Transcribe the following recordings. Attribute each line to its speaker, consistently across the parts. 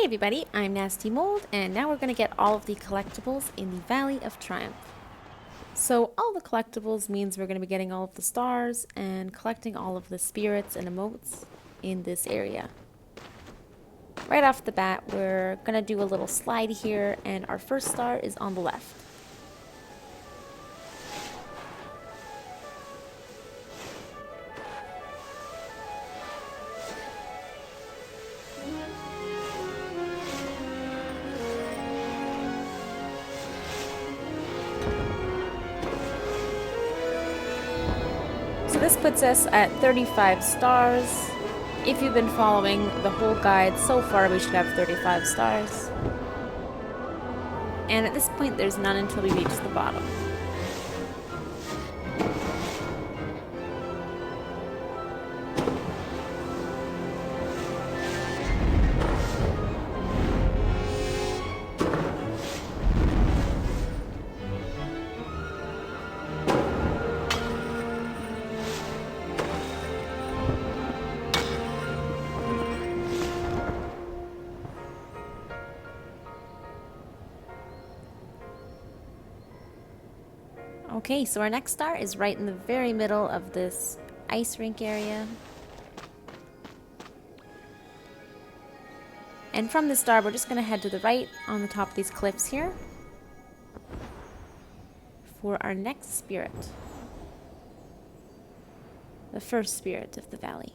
Speaker 1: everybody, I'm nastymold, and now we're going to get all of the collectibles in the Valley of Triumph. So all the collectibles means we're going to be getting all of the stars and collecting all of the spirits and emotes in this area. Right off the bat, we're going to do a little slide here, and our first star is on the left. So this puts us at 35 stars. If you've been following the whole guide, so far we should have 35 stars. And at this point there's none until we reach the bottom. Okay, so our next star is right in the very middle of this ice rink area. And from this star, we're just going to head to the right on the top of these cliffs here for our next spirit. The first spirit of the valley.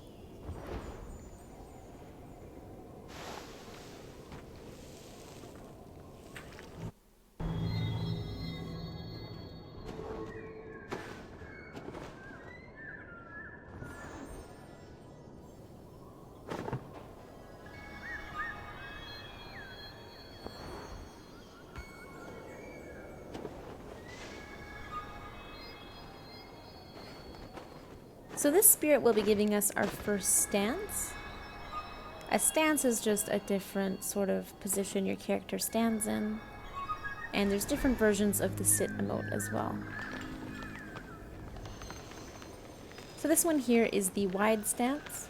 Speaker 1: So this spirit will be giving us our first stance. A stance is just a different sort of position your character stands in. And there's different versions of the sit emote as well. So this one here is the wide stance.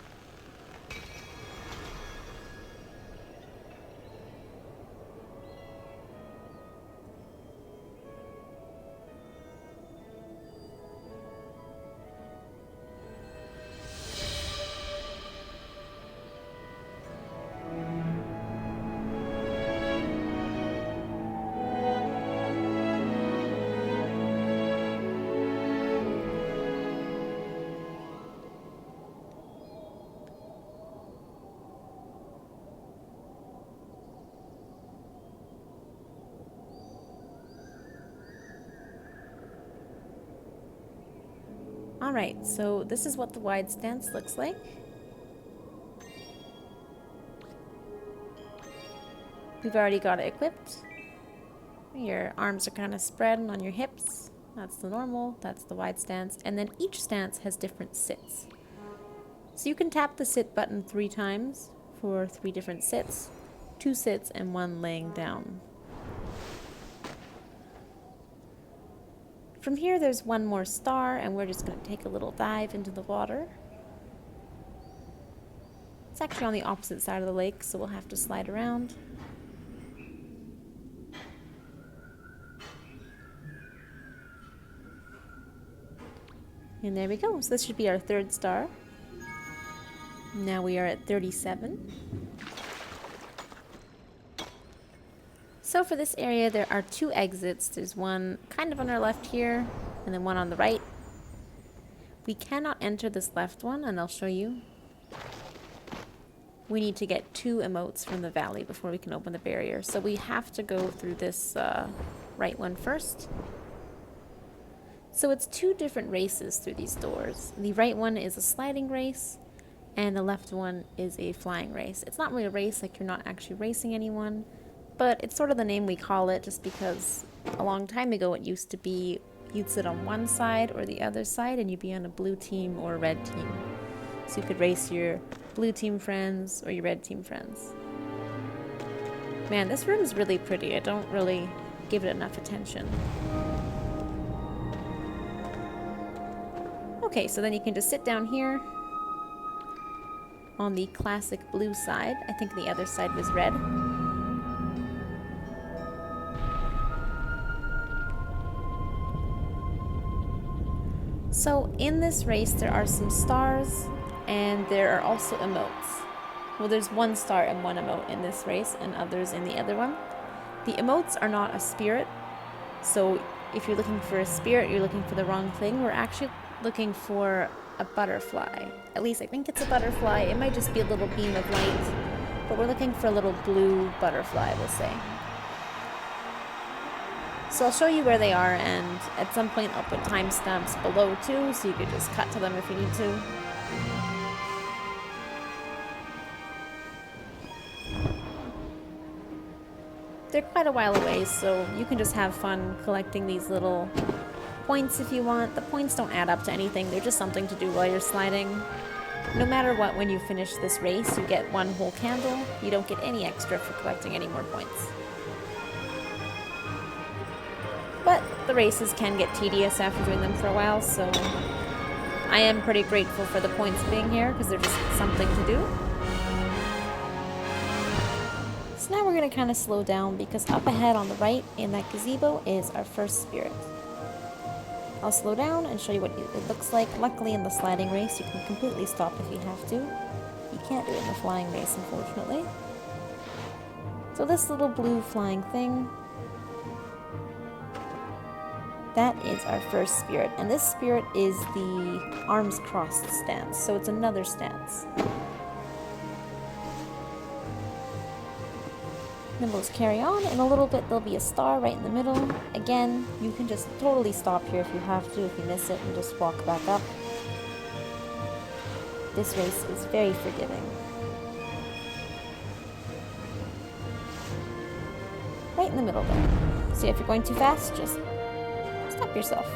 Speaker 1: Alright, so this is what the wide stance looks like. We've already got it equipped. Your arms are kind of spread on your hips. That's the normal, that's the wide stance. And then each stance has different sits. So you can tap the sit button 3 times for 3 different sits. 2 sits and 1 laying down. From here there's one more star, and we're just going to take a little dive into the water. It's actually on the opposite side of the lake, so we'll have to slide around. And there we go. So this should be our 3rd star. Now we are at 37. So for this area, there are 2 exits. There's one kind of on our left here, and then one on the right. We cannot enter this left one, and I'll show you. We need to get 2 emotes from the valley before we can open the barrier. So we have to go through this right one first. So it's 2 different races through these doors. The right one is a sliding race, and the left one is a flying race. It's not really a race, like you're not actually racing anyone. But it's sort of the name we call it just because a long time ago it used to be you'd sit on one side or the other side and you'd be on a blue team or a red team. So you could race your blue team friends or your red team friends. Man, this room is really pretty. I don't really give it enough attention. Okay, so then you can just sit down here on the classic blue side. I think the other side was red. So in this race there are some stars and there are also emotes. Well, there's one star and one emote in this race and others in the other one. The emotes are not a spirit, so if you're looking for a spirit, you're looking for the wrong thing. We're actually looking for a butterfly. At least I think it's a butterfly. It might just be a little beam of light, but we're looking for a little blue butterfly, we'll say. So I'll show you where they are, and at some point I'll put timestamps below too, so you could just cut to them if you need to. They're quite a while away, so you can just have fun collecting these little points if you want. The points don't add up to anything, they're just something to do while you're sliding. No matter what, when you finish this race, you get one whole candle. You don't get any extra for collecting any more points. But the races can get tedious after doing them for a while, so I am pretty grateful for the points being here, because they're just something to do. So now we're going to kind of slow down, because up ahead on the right in that gazebo is our first spirit. I'll slow down and show you what it looks like. Luckily in the sliding race you can completely stop if you have to. You can't do it in the flying race, unfortunately. So this little blue flying thing, that is our first spirit, and this spirit is the arms crossed stance, so it's another stance. Then we'll just carry on. In a little bit there'll be a star right in the middle. Again, you can just totally stop here if you have to, if you miss it, and just walk back up. This race is very forgiving. Right in the middle there. So if you're going too fast, just stop yourself.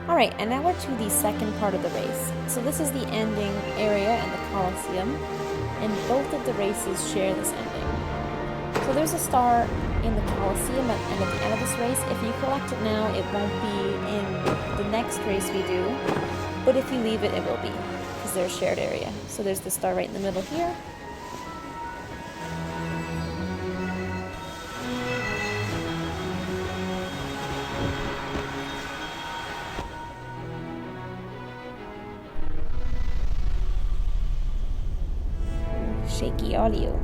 Speaker 1: Alright, and now we're to the second part of the race. So this is the ending area in the Coliseum, and both of the races share this ending. So there's a star in the Coliseum, and at the end of this race, if you collect it now, it won't be in the next race we do, but if you leave it, it will be, because they're a shared area. So there's the star right in the middle here. Shaky audio.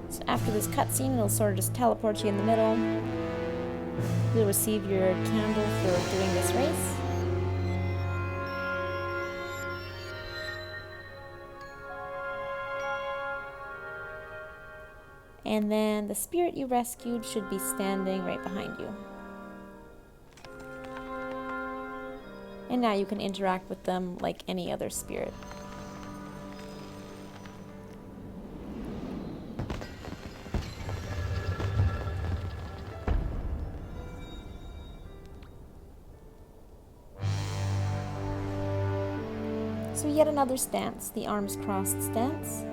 Speaker 1: So after this cutscene, it'll sort of just teleport you in the middle. You'll receive your candle for doing this race. And then the spirit you rescued should be standing right behind you. And now you can interact with them like any other spirit. So yet another stance, the arms crossed stance.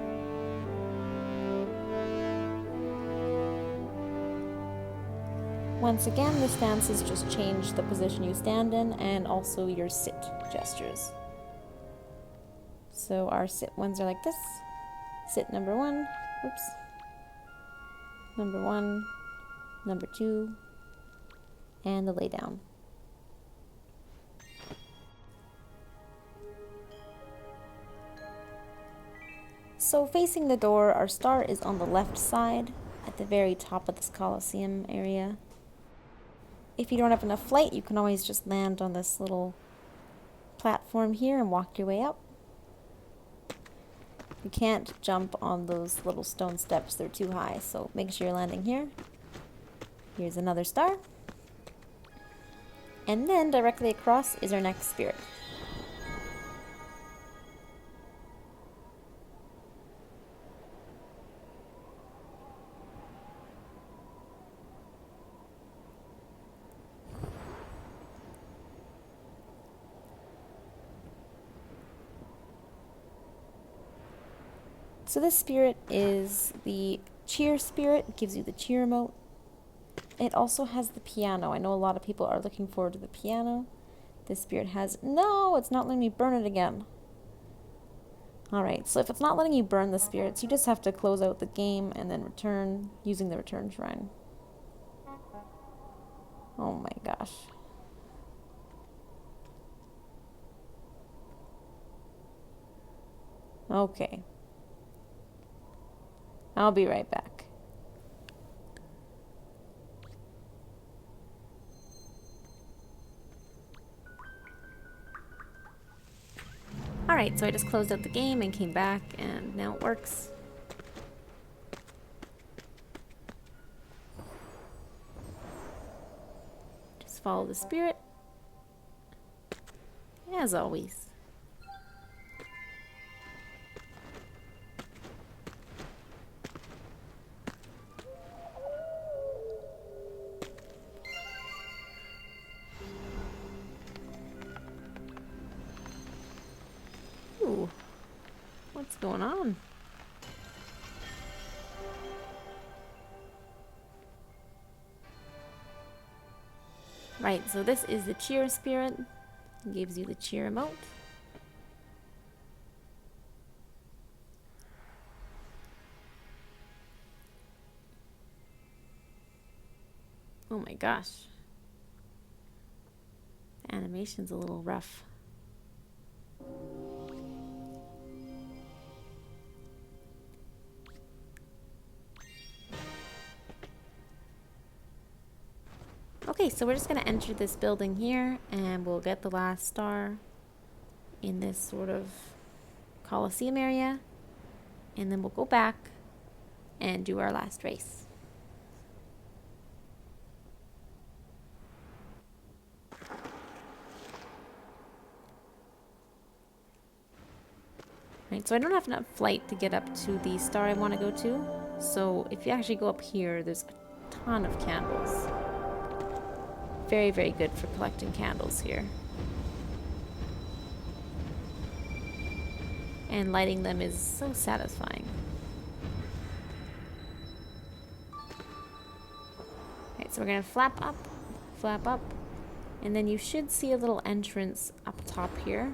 Speaker 1: Once again, the stances just change the position you stand in and also your sit gestures. So our sit ones are like this. Sit number 1, oops. Number 1, number 2, and the lay down. So facing the door, our star is on the left side at the very top of this Coliseum area. If you don't have enough flight, you can always just land on this little platform here and walk your way up. You can't jump on those little stone steps, they're too high, so make sure you're landing here. Here's another star. And then directly across is our next spirit. So this spirit is the cheer spirit. It gives you the cheer emote. It also has the piano. I know a lot of people are looking forward to the piano. This spirit has... No, it's not letting me burn it again. Alright, so if it's not letting you burn the spirits, you just have to close out the game and then return using the return shrine. Oh my gosh. Okay. I'll be right back. Alright, so I just closed out the game and came back, and now it works. Just follow the spirit. As always. Ooh, what's going on? Right, so this is the cheer spirit. It gives you the cheer emote. Oh my gosh. The animation's a little rough. Okay, so we're just going to enter this building here, and we'll get the last star in this sort of Coliseum area, and then we'll go back and do our last race. Right, so I don't have enough flight to get up to the star I want to go to, so if you actually go up here, there's a ton of candles. Very, very good for collecting candles here. And lighting them is so satisfying. Alright, so we're going to flap up, and then you should see a little entrance up top here.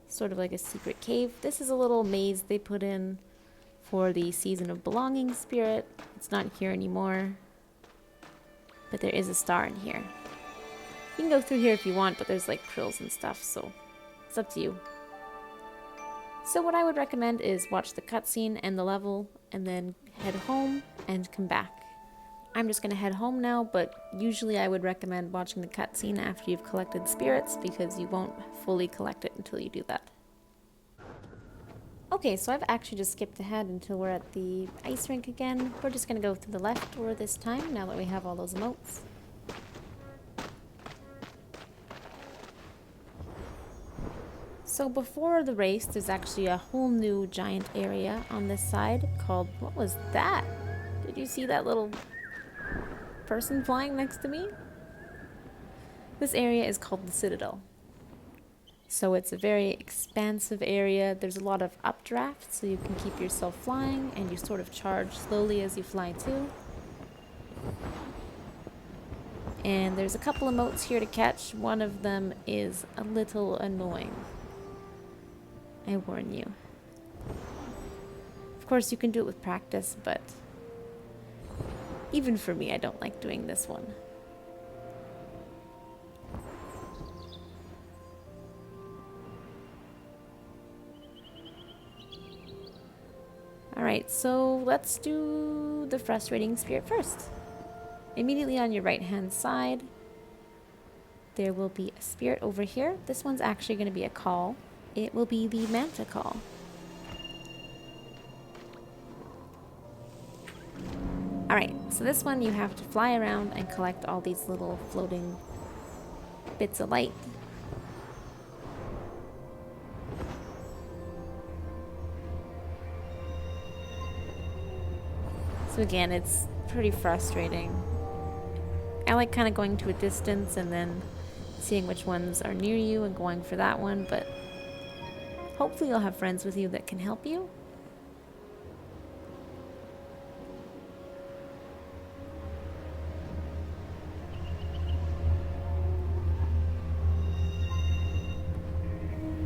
Speaker 1: Sort of like a secret cave. This is a little maze they put in for the Season of Belonging spirit. It's not here anymore. But there is a star in here. You can go through here if you want, but there's like krills and stuff, so it's up to you. So what I would recommend is watch the cutscene and the level, and then head home and come back. I'm just going to head home now, but usually I would recommend watching the cutscene after you've collected spirits, because you won't fully collect it until you do that. Okay, so I've actually just skipped ahead until we're at the ice rink again. We're just going to go through the left door this time, now that we have all those emotes. So before the race, there's actually a whole new giant area on this side called... What was that? Did you see that little person flying next to me? This area is called the Citadel. So it's a very expansive area. There's a lot of updraft, so you can keep yourself flying, and you sort of charge slowly as you fly too. And there's a couple emotes here to catch. One of them is a little annoying. I warn you. Of course, you can do it with practice, but even for me, I don't like doing this one. Alright, so let's do the frustrating spirit first. Immediately on your right hand side, there will be a spirit over here. This one's actually going to be a call. It will be the Manta call. Alright, so this one you have to fly around and collect all these little floating bits of light. So again, it's pretty frustrating. I like kind of going to a distance and then seeing which ones are near you and going for that one, but Hopefully you'll have friends with you that can help you.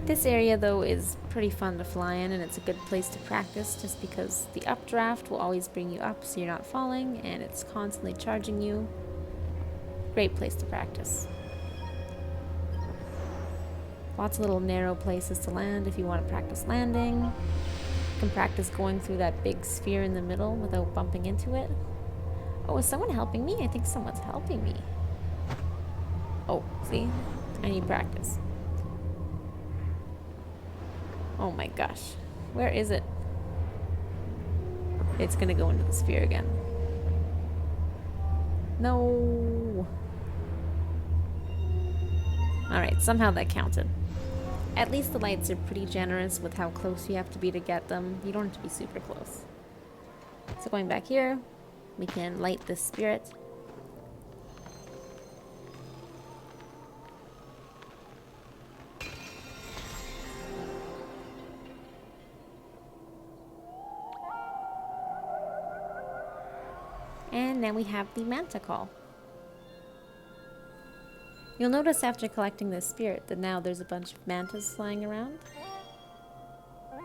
Speaker 1: This area though is pretty fun to fly in, and it's a good place to practice just because the updraft will always bring you up so you're not falling, and it's constantly charging you. Great place to practice. Lots of little narrow places to land if you want to practice landing. You can practice going through that big sphere in the middle without bumping into it. Oh, is someone helping me? I think someone's helping me. Oh, see? I need practice. Oh my gosh. Where is it? It's gonna go into the sphere again. No. Alright, somehow that counted. At least the lights are pretty generous with how close you have to be to get them. You don't have to be super close. So going back here, we can light this spirit. And now we have the Manta call. You'll notice after collecting this spirit that now there's a bunch of mantas flying around.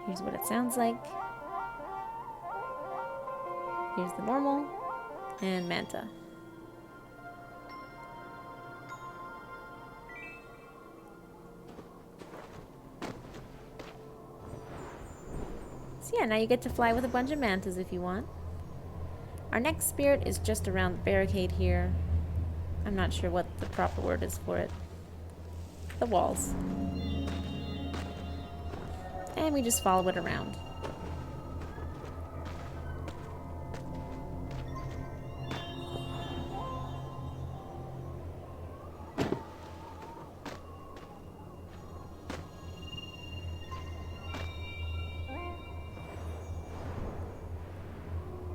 Speaker 1: Here's what it sounds like. Here's the normal and Manta. So yeah, now you get to fly with a bunch of mantas if you want. Our next spirit is just around the barricade here. I'm not sure what the proper word is for it. The walls. And we just follow it around.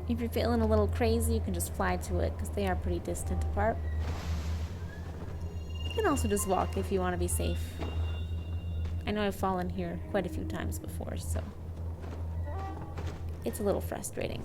Speaker 1: If you're feeling a little crazy, you can just fly to it because they are pretty distant apart. You can also just walk if you want to be safe. I know I've fallen here quite a few times before, so it's a little frustrating.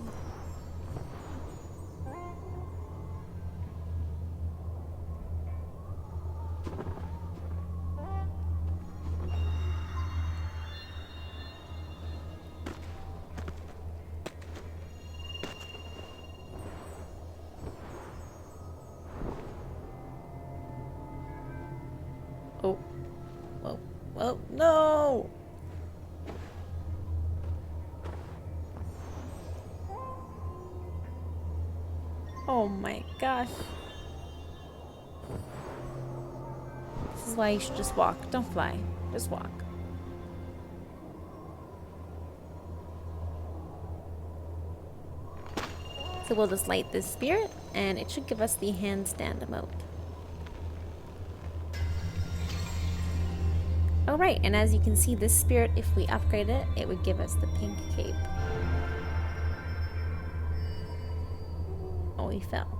Speaker 1: Oh. Whoa. Whoa. No! Oh my gosh. This is why you should just walk. Don't fly. Just walk. So we'll just light this spirit, and it should give us the handstand emote. Oh right, and as you can see, this spirit, if we upgrade it, it would give us the pink cape. Oh, he fell.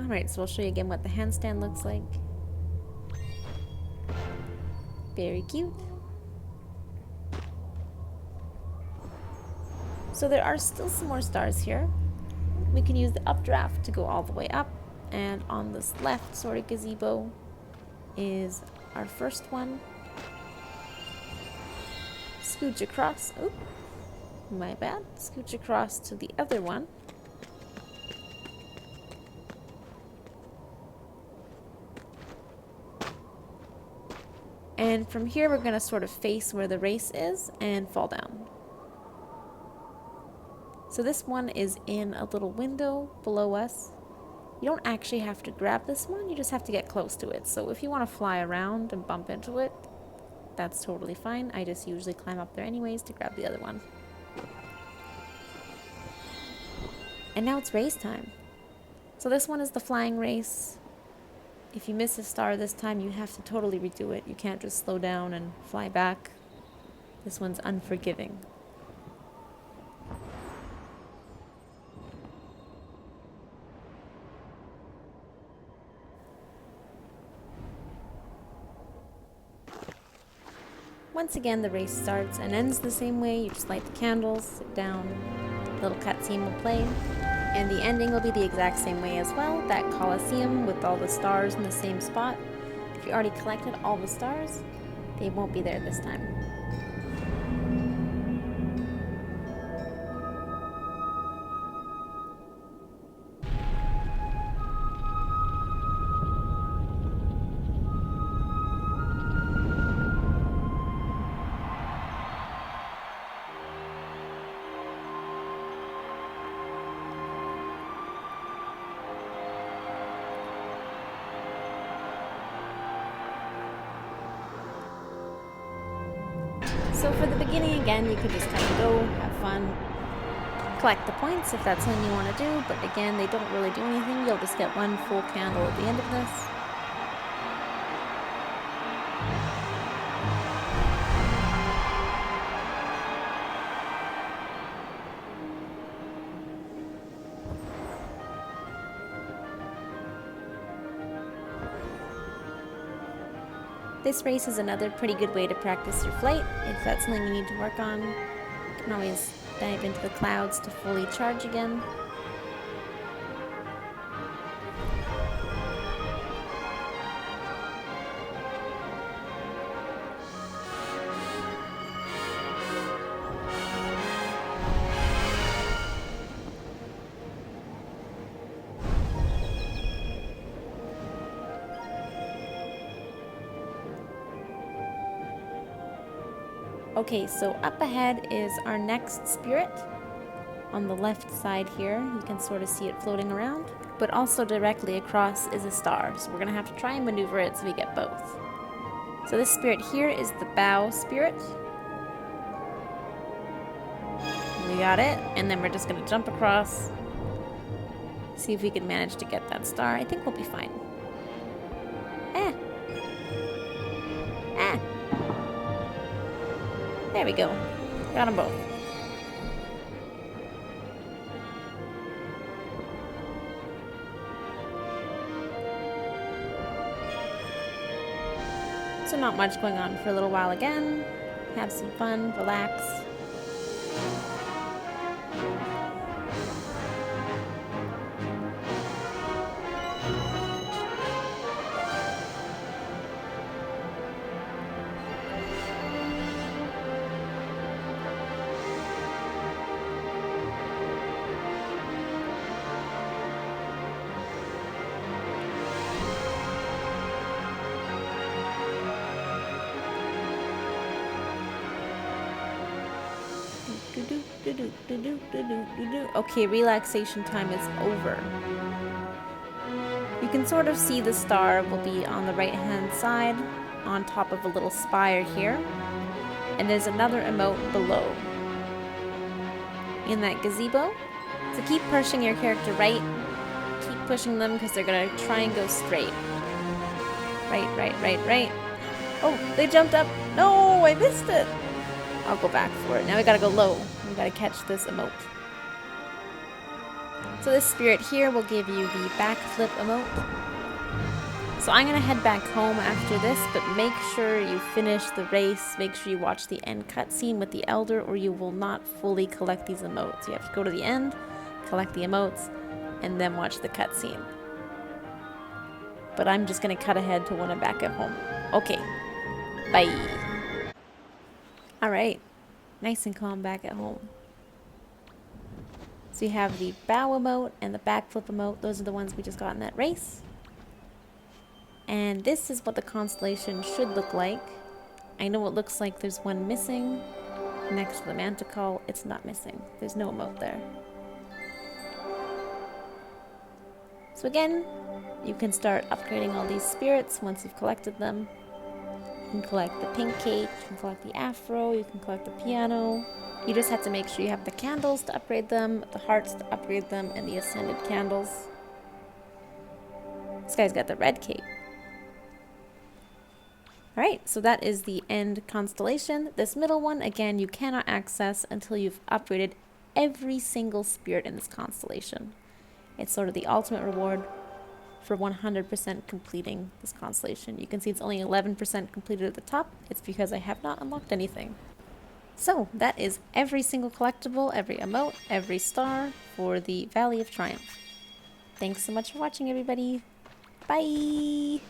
Speaker 1: Alright, so I'll show you again what the handstand looks like. Very cute. So there are still some more stars here. We can use the updraft to go all the way up, and on this left sort of gazebo is our first one. Scooch across. Oop, my bad. Scooch across to the other one. And from here we're going to sort of face where the race is and fall down. So this one is in a little window below us. You don't actually have to grab this one, you just have to get close to it. So if you want to fly around and bump into it, that's totally fine. I just usually climb up there anyways to grab the other one. And now it's race time. So this one is the flying race. If you miss a star this time, you have to totally redo it. You can't just slow down and fly back. This one's unforgiving. Once again, the race starts and ends the same way. You just light the candles, sit down, the little cutscene will play, and the ending will be the exact same way as well. That Coliseum with all the stars in the same spot. If you already collected all the stars, they won't be there this time. So for the beginning, again, you could just kind of go, have fun, collect the points if that's something you want to do, but again, they don't really do anything. You'll just get one full candle at the end of this. This race is another pretty good way to practice your flight. If that's something you need to work on, you can always dive into the clouds to fully charge again. Okay, so up ahead is our next spirit. On the left side here, you can sort of see it floating around, but also directly across is a star. So we're gonna have to try and maneuver it so we get both. So this spirit here is the bow spirit. We got it, and then we're just gonna jump across, see if we can manage to get that star. I think we'll be fine. There we go. Got them both. So not much going on for a little while again. Have some fun, relax. Okay, relaxation time is over. You can sort of see the star will be on the right hand side on top of a little spire here, and there's another emote below in that gazebo. So keep pushing your character right, keep pushing them because they're gonna try and go straight. Right. Oh, they jumped up. No, I missed it. I'll go back for it. Now we gotta go low. We gotta catch this emote. So this spirit here will give you the backflip emote. So I'm gonna head back home after this, but make sure you finish the race. Make sure you watch the end cutscene with the Elder, or you will not fully collect these emotes. You have to go to the end, collect the emotes, and then watch the cutscene. But I'm just gonna cut ahead to when I'm back at home. Okay, bye. Alright, nice and calm back at home. So you have the bow emote and the backflip emote. Those are the ones we just got in that race. And this is what the Constellation should look like. I know it looks like there's one missing next to the Manta call. It's not missing. There's no emote there. So again, you can start upgrading all these spirits once you've collected them. You can collect the pink cake, you can collect the afro, you can collect the piano. You just have to make sure you have the candles to upgrade them, the hearts to upgrade them, and the ascended candles. This guy's got the red cape. Alright, so that is the end constellation. This middle one, again, you cannot access until you've upgraded every single spirit in this constellation. It's sort of the ultimate reward for 100% completing this constellation. You can see it's only 11% completed at the top. It's because I have not unlocked anything. So that is every single collectible, every emote, every star for the Valley of Triumph. Thanks so much for watching, everybody. Bye!